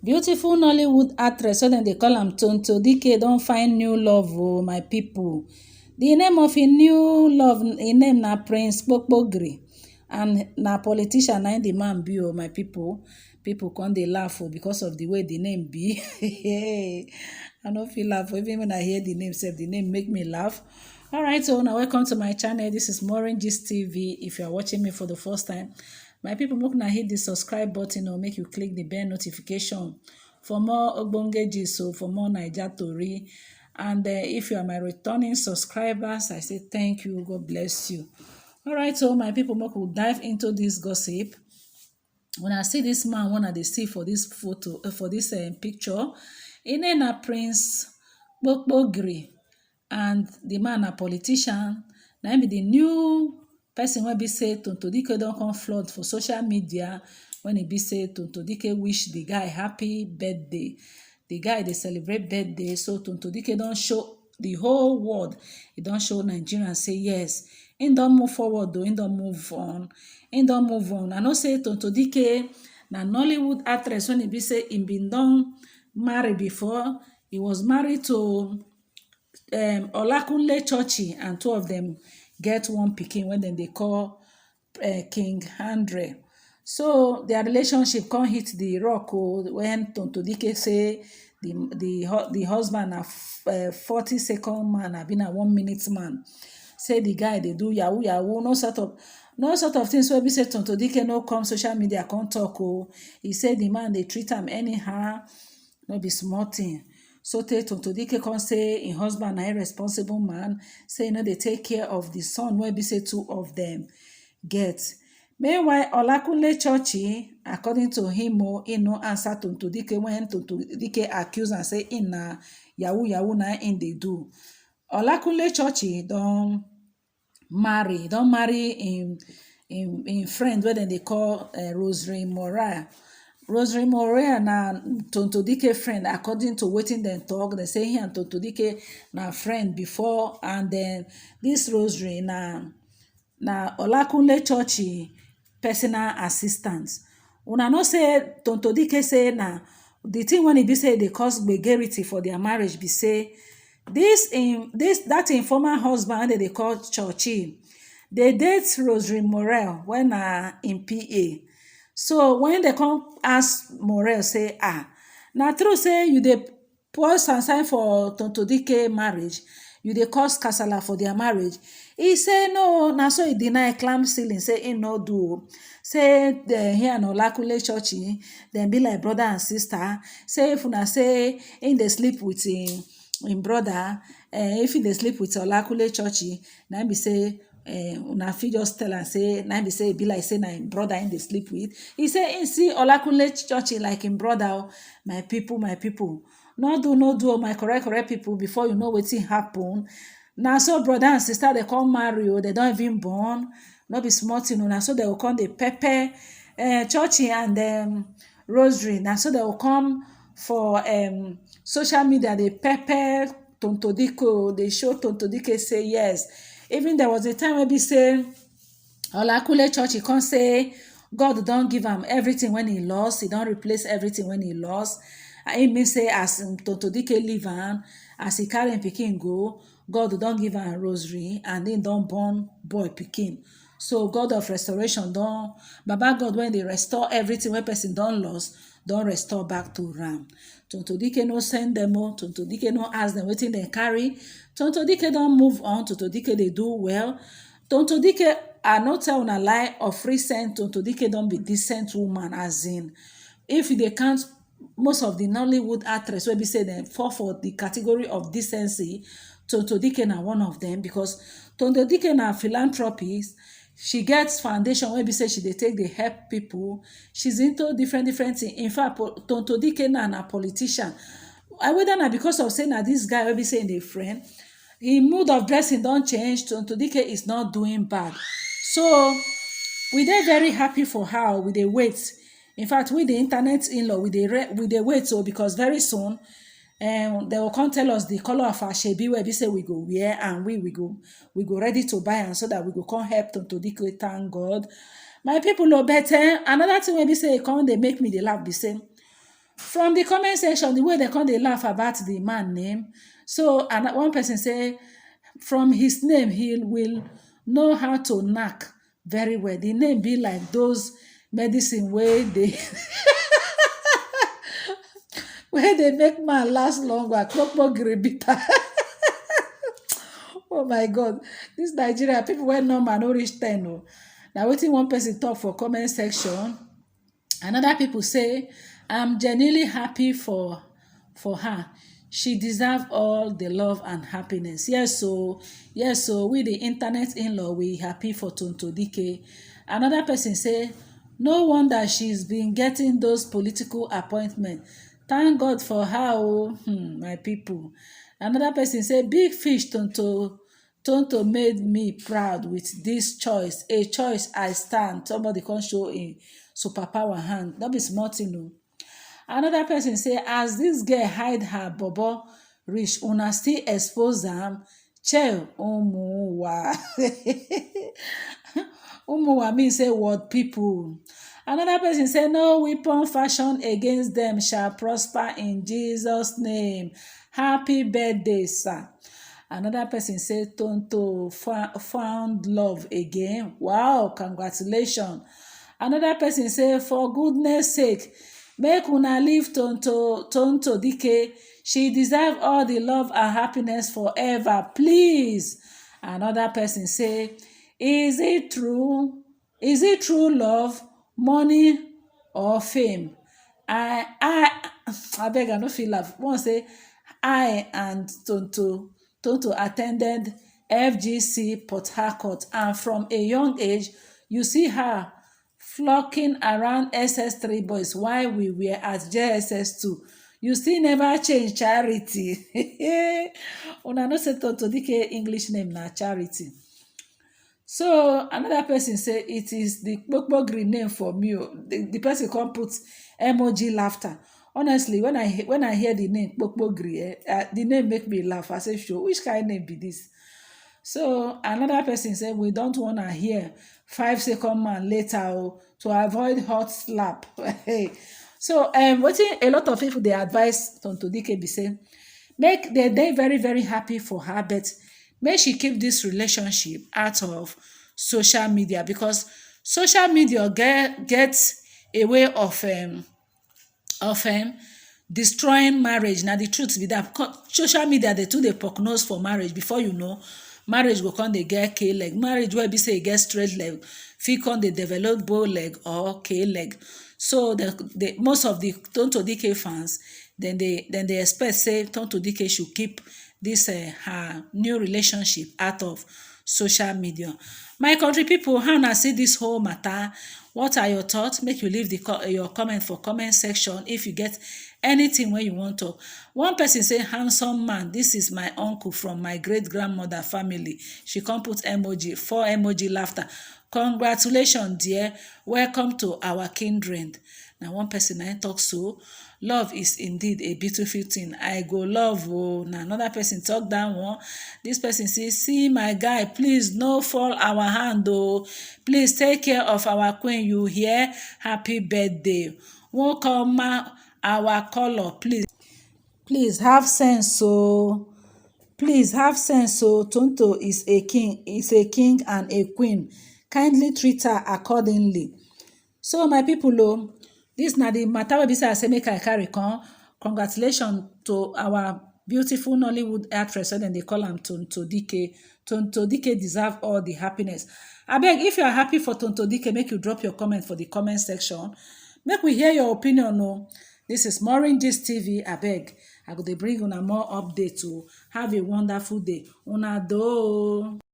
Beautiful Nollywood actress wey dem dey call am Tonto Dike don find new love o my pipo. The name of im new love im name na Prince Kpokpogri and na politician na im the man be o my pipo. Pipo come dey laugh o because of the way the name be. I no fit laugh o even when I hear the name sef the name make me laugh. Alright so na welcome to my channel. This is Maureen Gist TV. If you are watching me for the first time, my people, make una hit the subscribe button or make you click the bell notification for more ogbonge gist, so for more Naija tori. And if you are my returning subscribers, I say thank you. God bless you. All right, so my people, make we dive into this gossip. When I see this man, one dey see for this photo, for this picture, im name na Prince Kpokpogri, and the man na politician. Na im be the new person wey be say Tonto Dike don come flood for social media when e be say Tonto Dike wish the guy happy birthday. The guy dey celebrate birthday, so Tonto Dike don show the whole world, e don show Nigerians say yes, im don move forward o, im don move on, im don move on. I know say Tonto Dike na Nollywood actress when e be say im bin don marry before. He was married to Olakunle Churchy, and two of them get one pikin wey dem dey call King Andre. So their relationship come hit the rock o when Tonto Dike say the husband na 40-second man abi na 1-minute man. Say the guy dey do yahoo yahoo, no sort of things wey be say Tonto Dike no come social media come talk o. He say the man dey treat am anyhow, no be small thing. So tey Tonto Dike come say im husband na irresponsible man, say e no dey take care of the son wey be say two of them get. Meanwhile, Olakunle Churchy, according to him o, im no answer Tonto Dike when Tonto Dike accuse am say im na yahoo yahoo na im dey do. Olakunle Churchy don marry im friend wey dem dey call Rosary Moral. Rosary Morea na Tonto Dike friend. According to wetin dem talk, dem say he and Tonto Dike na friend before, and then this Rosary na Olakunle Churchy personal assistant. Una know say Tonto Dike say na the thing when e be say e dey cause gbegerity for their marriage be say that im former husband wey dem dey call Churchy dey date Rosary Morel when na im PA. So when they come ask Morel say, na true say you dey pour sansan for Tonto Dike marriage, you dey cause kasala for their marriage? He say no, na so he deny, climb ceiling, say im no do o. Say he and Olakunle Churchy dem be like brother and sister. Say if una say im dey sleep with im brother, if he dey sleep with Olakunle Churchy, na im be say una fit just tell am say na im be say e be like say na im brother im dey sleep with. He say im see Olakunle Churchy like im brother o. My people, no do o, my correct people, before you know wetin happen. Na so brother and sister dey come marry o, they don even born, no be small thing o. Na so they go come dey pepper Churchy and Rosary. Na so they go come for social media dey pepper Tonto Dike o, dey show Tonto Dike say yes. Even there was a time wey be say Olakunle Churchy come say God don give am everything when he lost, he don replace everything when he lost. E mean say as Tonto Dike leave am, as he carry im pikin go, God don give am Rosary and im don born boy pikin. So God of restoration don, Baba God when dey restore everything wey person don lost, don restore back to am. Tonto Dike no send dem o, Tonto Dike no ask dem wetin dem carry. Tonto Dike don move on, Tonto Dike dey do well. Tonto Dike, I no tell una lie, of recent Tonto Dike don be decent woman, as in if you dey count most of the Nollywood actress wey be say dem fall for the category of decency, Tonto Dike na one of them, because Tonto Dike na philanthropist. She gets foundation wey be say she dey take dey help people. She's into different things. In fact, Tonto Dike na politician. Whether na because of say na this guy wey be say im dey friend, im mood of dressing don change. Tonto Dike is not doing bad. So we dey very happy for her. We dey wait. In fact, we the internet in-law, we dey wait so, because very soon they will come tell us the color of our shebi wey be say we go wear, and we go ready to buy am, so that we go come help Tonto Dike. Thank God. My people know better. Another thing wey be say come dey make me dey laugh be say from the comment section, the way they come dey laugh about the man name. So and one person say from his name he will know how to knack very well. The name be like those medicine wey dey wey dey make man last longer, kpokpogiri bitter. Oh my God, this Nigeria people wey number no reach 10 o. Na wetin one person talk for comment section. Another people say, I'm genuinely happy for her. She deserve all the love and happiness. Yes, so we the internet in-law, we happy for Tonto Dike. Another person say, no wonder she's been getting those political appointments. Thank God for her, oh, my people. Another person say, big fish, Tonto made me proud with this choice. A choice I stand. Somebody can show in superpower hand. That be small thing, no. Another person say, as this girl hide her bobo reach, una still expose am. Che umuwa. Umuwa mean say what people. Another person say, no weapon fashioned against them shall prosper in Jesus' name. Happy birthday, sir. Another person say, Tonto found love again. Wow, congratulations. Another person say, for goodness sake, make una leave Tonto Dike. She deserve all the love and happiness forever, please. Another person say, is it true? Is it true love, money, or fame? I beg, I no feel laugh. One say, I and Tonto attended FGC Port Harcourt, and from a young age, you see her flocking around SS3 boys while we were at JSS2. You still never change, Charity. Una no say Tonto Dike English name na Charity. So another person say it is the Kpokpogiri name for me. The person come put emoji laughter. Honestly, when I hear the name Kpokpogiri, the name make me laugh. I say, sure, which kind of name be this? So another person said, we don't want to hear 5-second man later to avoid hot slap. So what a lot of people they advise Tonto Dike be saying, make they very, very happy for her, but may she keep this relationship out of social media, because social media gets a way of destroying marriage. Now the truth be that social media they too dey prognose for marriage. Before you know, marriage go come dey get k-leg. Marriage wey be say e get straight leg fit come dey develop bow leg or k-leg. So the most of the Tonto Dike fans then they expect say Tonto Dike should keep this her new relationship out of social media. My country people, how una see this whole matter? What are your thoughts? Make you leave your comment for comment section if you get anything wey you want to. One person say, handsome man, this is my uncle from my great grandmother family. She come put emoji, 4 emoji laughter. Congratulations, dear. Welcome to our kindred. Now one person I talk so, love is indeed a beautiful thing. I go love. Oh, now another person talk that one. This person says, see my guy, please no fall our hand. Oh, please take care of our queen. You hear? Happy birthday. Won't come our color, please. Please have sense. So please have sense. So Tonto is a king and a queen. Kindly treat her accordingly. So my people, this na the matter wey be say I say make I carry come. Congratulations to our beautiful Nollywood actress, and then they call am Tonto Dike. Tonto Dike deserve all the happiness. Abeg, if you are happy for Tonto Dike, make you drop your comment for the comment section. Make we hear your opinion. This is Maureen Gist TV. Abeg, I go dey bring una more update. Have a wonderful day. Una do.